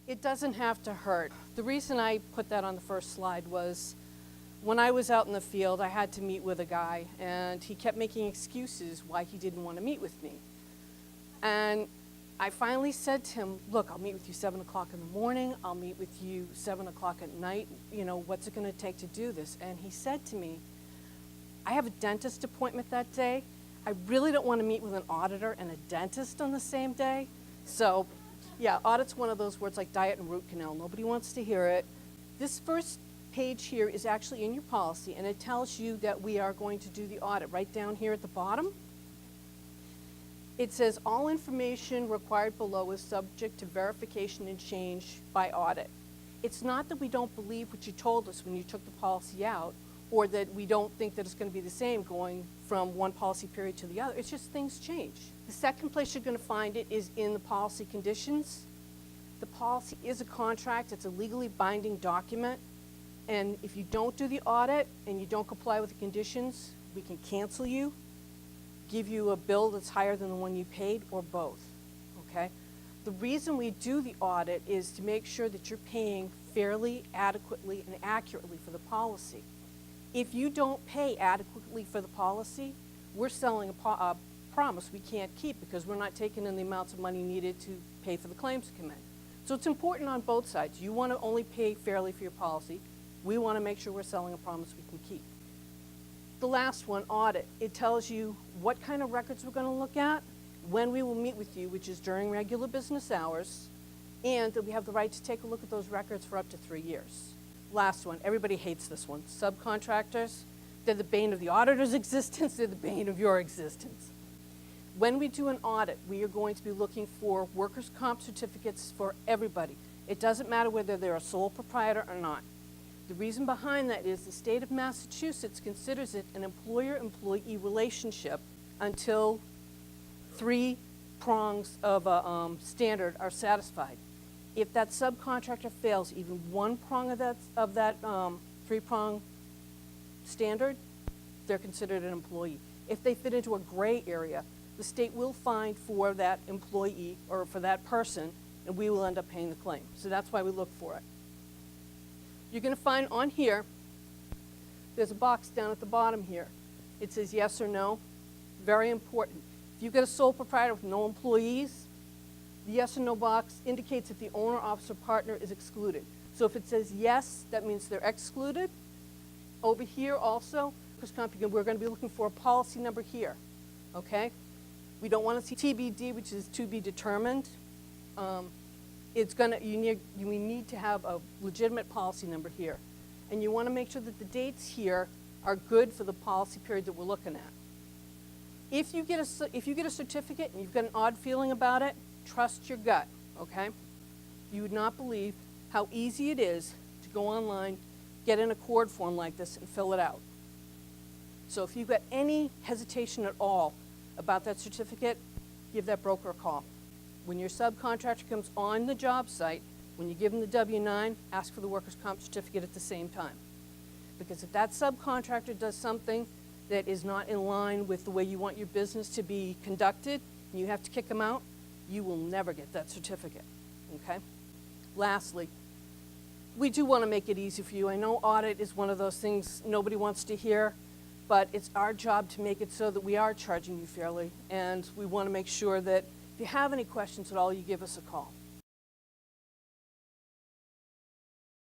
It doesn't have to hurt. The reason I put that on the first slide was when I was out in the field, I had to meet with a guy, and he kept making excuses why he didn't want to meet with me. And I finally said to him, look, I'll meet with you 7 o'clock in the morning, I'll meet with you 7 o'clock at night, you know, what's it going to take to do this? And he said to me, I have a dentist appointment that day. I really don't want to meet with an auditor and a dentist on the same day. So, yeah, audit's one of those words like diet and root canal. Nobody wants to hear it. This first page here is actually in your policy, and it tells you that we are going to do the audit. Right down here at the bottom, it says all information required below is subject to verification and change by audit. It's not that we don't believe what you told us when you took the policy out, or that we don't think that it's going to be the same going from one policy period to the other. It's just things change. The second place you're going to find it is in the policy conditions. The policy is a contract. It's a legally binding document. And if you don't do the audit and you don't comply with the conditions, we can cancel you, give you a bill that's higher than the one you paid, or both, okay? The reason we do the audit is to make sure that you're paying fairly, adequately, and accurately for the policy. If you don't pay adequately for the policy, we're selling a promise we can't keep because we're not taking in the amounts of money needed to pay for the claims to come in. So it's important on both sides. You want to only pay fairly for your policy. We want to make sure we're selling a promise we can keep. The last one, audit. It tells you what kind of records we're going to look at, when we will meet with you, which is during regular business hours, and that we have the right to take a look at those records for up to 3 years. Last one, everybody hates this one. Subcontractors, they're the bane of the auditor's existence, they're the bane of your existence. When we do an audit, we are going to be looking for workers' comp certificates for everybody. It doesn't matter whether they're a sole proprietor or not. The reason behind that is the state of Massachusetts considers it an employer-employee relationship until 3 prongs of a standard are satisfied. If that subcontractor fails even 1 prong of that 3-prong standard, they're considered an employee. If they fit into a gray area, the state will fine for that employee or for that person, and we will end up paying the claim. So that's why we look for it. You're going to find on here, there's a box down at the bottom here. It says yes or no. Very important. If you've got a sole proprietor with no employees, the yes or no box indicates that the owner, officer, partner is excluded. So if it says yes, that means they're excluded. Over here also, we're going to be looking for a policy number here, okay? We don't want to see TBD, which is to be determined. We need to have a legitimate policy number here. And you want to make sure that the dates here are good for the policy period that we're looking at. If you get a certificate and you've got an odd feeling about it, trust your gut, okay? You would not believe how easy it is to go online, get an accord form like this, and fill it out. So if you've got any hesitation at all about that certificate, give that broker a call. When your subcontractor comes on the job site, when you give them the W-9, ask for the workers' comp certificate at the same time. Because if that subcontractor does something that is not in line with the way you want your business to be conducted, and you have to kick them out, you will never get that certificate, okay? Lastly, we do want to make it easy for you. I know audit is one of those things nobody wants to hear, but it's our job to make it so that we are charging you fairly, and we want to make sure that if you have any questions at all, you give us a call.